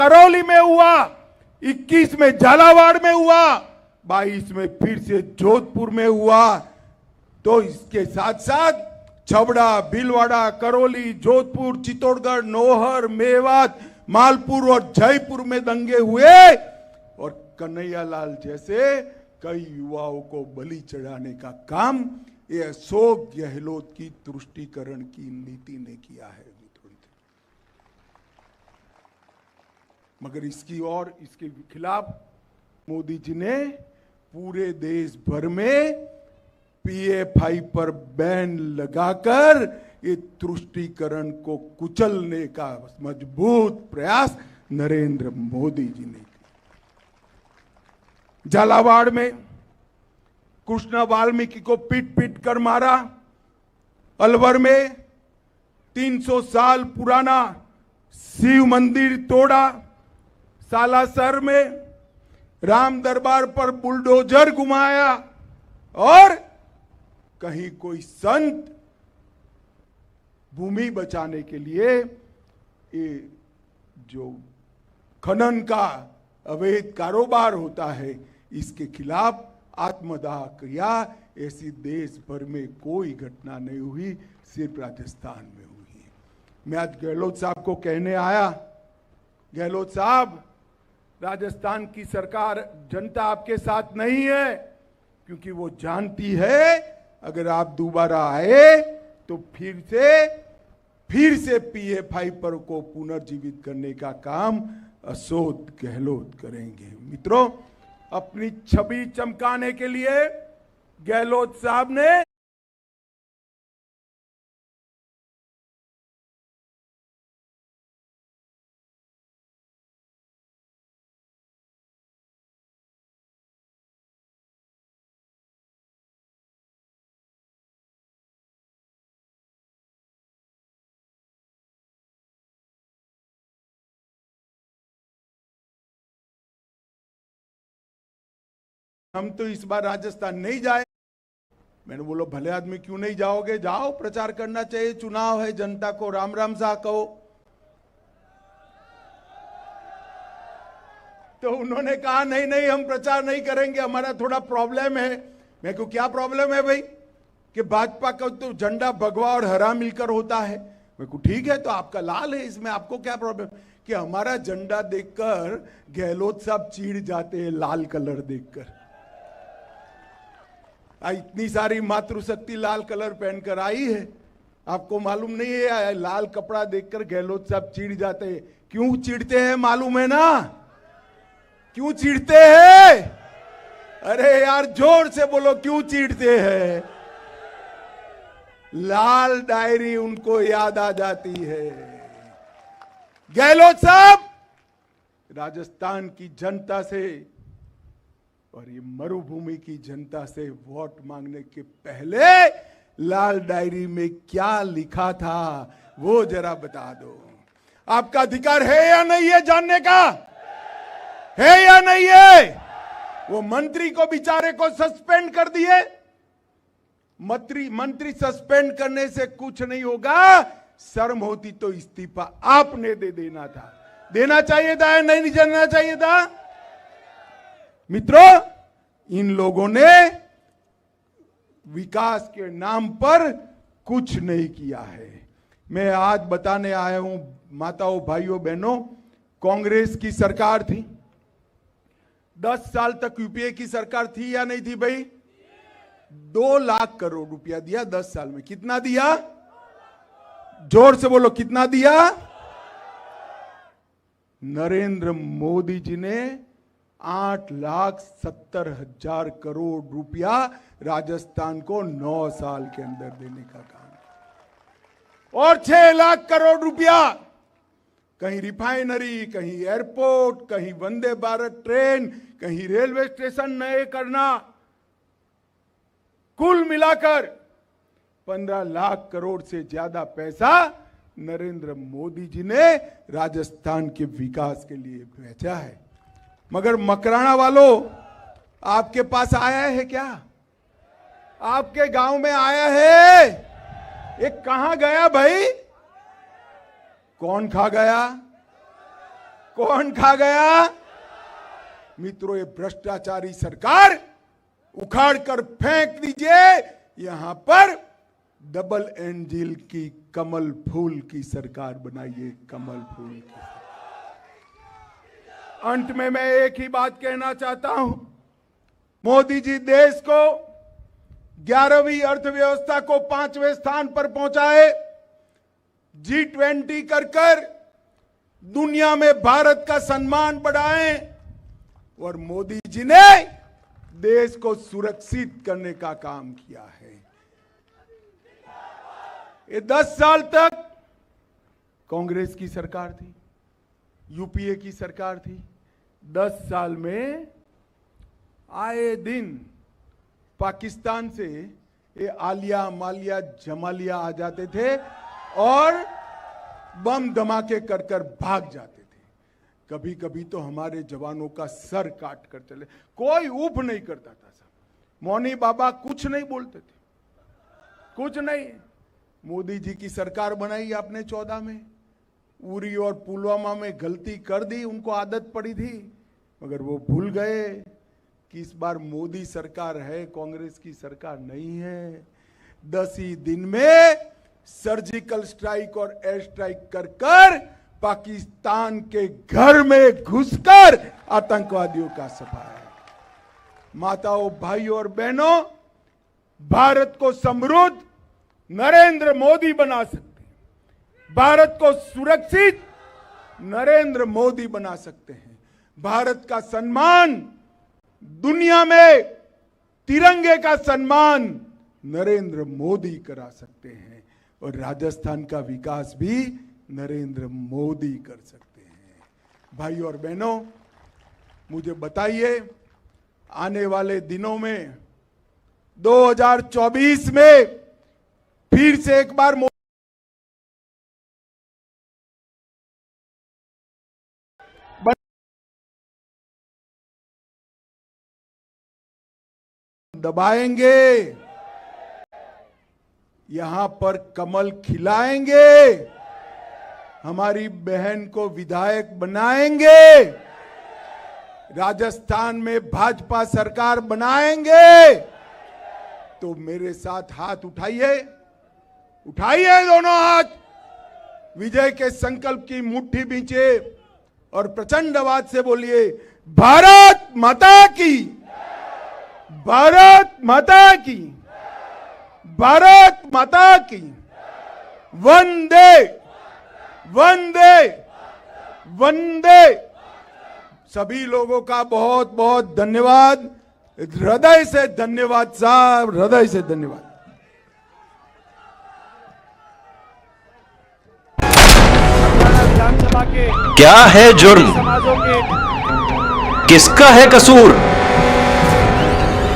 करौली में हुआ, 21 में झालावाड़ में हुआ, 22 में फिर से जोधपुर में हुआ। तो इसके साथ साथ छबड़ा, भीलवाड़ा, करौली, जोधपुर, चित्तौड़गढ़, नौहर, मेवात, मालपुर और जयपुर में दंगे हुए और कन्हैयालाल जैसे कई युवाओं को बलि चढ़ाने का काम ये अशोक गहलोत की तुष्टीकरण की नीति ने किया है मित्रों। मगर इसकी और इसके खिलाफ मोदी जी ने पूरे देश भर में PFI पर बैन लगाकर ये तुष्टीकरण को कुचलने का मजबूत प्रयास नरेंद्र मोदी जी ने किया। झालावाड़ में कृष्ण वाल्मीकि को पीट पीट कर मारा, अलवर में 300 साल पुराना शिव मंदिर तोड़ा, सालासर में राम दरबार पर बुलडोजर घुमाया और कहीं कोई संत भूमि बचाने के लिए ये जो खनन का अवैध कारोबार होता है इसके खिलाफ आत्मदाह किया। ऐसी देश भर में कोई घटना नहीं हुई, सिर्फ राजस्थान में हुई। मैं आज गहलोत साहब को कहने आया, गहलोत साहब, राजस्थान की सरकार, जनता आपके साथ नहीं है, क्योंकि वो जानती है अगर आप दोबारा आए तो फिर से PFI पर को पुनर्जीवित करने का काम अशोक गहलोत करेंगे। मित्रों, अपनी छवि चमकाने के लिए गहलोत साहब ने हम तो इस बार राजस्थान नहीं जाए। मैंने बोला भले आदमी क्यों नहीं जाओगे, जाओ, प्रचार करना चाहिए, चुनाव है, जनता को राम राम सा कहो। तो उन्होंने कहा नहीं नहीं हम प्रचार नहीं करेंगे, हमारा थोड़ा प्रॉब्लम है। मैं को क्या प्रॉब्लम है भाई? कि भाजपा का तो झंडा भगवा और हरा मिलकर होता है। मैं को ठीक है, तो आपका लाल है, इसमें आपको क्या प्रॉब्लम? कि हमारा झंडा देखकर गहलोत साहब चिढ़ जाते हैं, लाल कलर देखकर। इतनी सारी मातृशक्ति लाल कलर पहनकर आई है, आपको मालूम नहीं है? लाल कपड़ा देखकर गहलोत साहब चिढ़ जाते हैं। क्यों चिढ़ते हैं मालूम है ना? क्यों चिढ़ते हैं? अरे यार जोर से बोलो, क्यों चिढ़ते हैं? लाल डायरी उनको याद आ जाती है। गहलोत साहब राजस्थान की जनता से और ये मरुभूमि की जनता से वोट मांगने के पहले लाल डायरी में क्या लिखा था वो जरा बता दो। आपका अधिकार है या नहीं है जानने का? है या नहीं है? वो मंत्री को बेचारे को सस्पेंड कर दिए। मंत्री सस्पेंड करने से कुछ नहीं होगा, शर्म होती तो इस्तीफा आपने दे देना था। देना चाहिए था या नहीं देना चाहिए था? मित्रों, इन लोगों ने विकास के नाम पर कुछ नहीं किया है। मैं आज बताने आया हूं माताओं, भाइयों, बहनों, कांग्रेस की सरकार थी, 10 साल तक यूपीए की सरकार थी या नहीं थी भाई? 2 लाख करोड़ रुपया दिया 10 साल में। कितना दिया? जोर से बोलो, कितना दिया? नरेंद्र मोदी जी ने 8,70,000 करोड़ रुपया राजस्थान को 9 साल के अंदर देने का काम, और 6 लाख करोड़ रुपया कहीं रिफाइनरी, कहीं एयरपोर्ट, कहीं वंदे भारत ट्रेन, कहीं रेलवे स्टेशन नए करना, कुल मिलाकर 15 लाख करोड़ से ज्यादा पैसा नरेंद्र मोदी जी ने राजस्थान के विकास के लिए भेजा है। मगर मकराना वालों, आपके पास आया है क्या? आपके गांव में आया है? ये कहां गया भाई? कौन खा गया? कौन खा गया? मित्रों, ये भ्रष्टाचारी सरकार उखाड़ कर फेंक दीजिए। यहां पर डबल एंजिल की कमल फूल की सरकार बनाइए, कमल फूल की। अंत में मैं एक ही बात कहना चाहता हूं, मोदी जी देश को 11वीं अर्थव्यवस्था को 5वें स्थान पर पहुंचाए, G20 कर दुनिया में भारत का सम्मान बढ़ाए, और मोदी जी ने देश को सुरक्षित करने का काम किया है। ये 10 साल तक कांग्रेस की सरकार थी, यूपीए की सरकार थी। 10 साल में आए दिन पाकिस्तान से ये आलिया मालिया जमालिया आ जाते थे और बम धमाके कर कर भाग जाते थे। कभी कभी तो हमारे जवानों का सर काट कर चले, कोई ऊप नहीं करता था साहब। मौनी बाबा कुछ नहीं बोलते थे, कुछ नहीं। मोदी जी की सरकार बनाई आपने 14 में, उरी और पुलवामा में गलती कर दी, उनको आदत पड़ी थी, मगर वो भूल गए कि इस बार मोदी सरकार है, कांग्रेस की सरकार नहीं है। 10 ही दिन में सर्जिकल स्ट्राइक और एयर स्ट्राइक कर कर पाकिस्तान के घर में घुसकर आतंकवादियों का सफाया। माताओं, भाइयों और बहनों, भारत को समृद्ध नरेंद्र मोदी बना सकते हैं, भारत को सुरक्षित नरेंद्र मोदी बना सकते हैं, भारत का सम्मान दुनिया में, तिरंगे का सम्मान नरेंद्र मोदी करा सकते हैं, और राजस्थान का विकास भी नरेंद्र मोदी कर सकते हैं। भाइयों और बहनों, मुझे बताइए, आने वाले दिनों में 2024 में फिर से एक बार दबाएंगे, यहां पर कमल खिलाएंगे, हमारी बहन को विधायक बनाएंगे, राजस्थान में भाजपा सरकार बनाएंगे। तो मेरे साथ हाथ उठाइए, उठाइए दोनों हाथ, विजय के संकल्प की मुट्ठी बींचे और प्रचंड आवाज से बोलिए, भारत माता की, भारत माता की, भारत माता की, वंदे वंदे वंदे। सभी लोगों का बहुत बहुत धन्यवाद, हृदय से धन्यवाद साहब, हृदय से धन्यवाद। क्या है जुर्म, किसका है कसूर,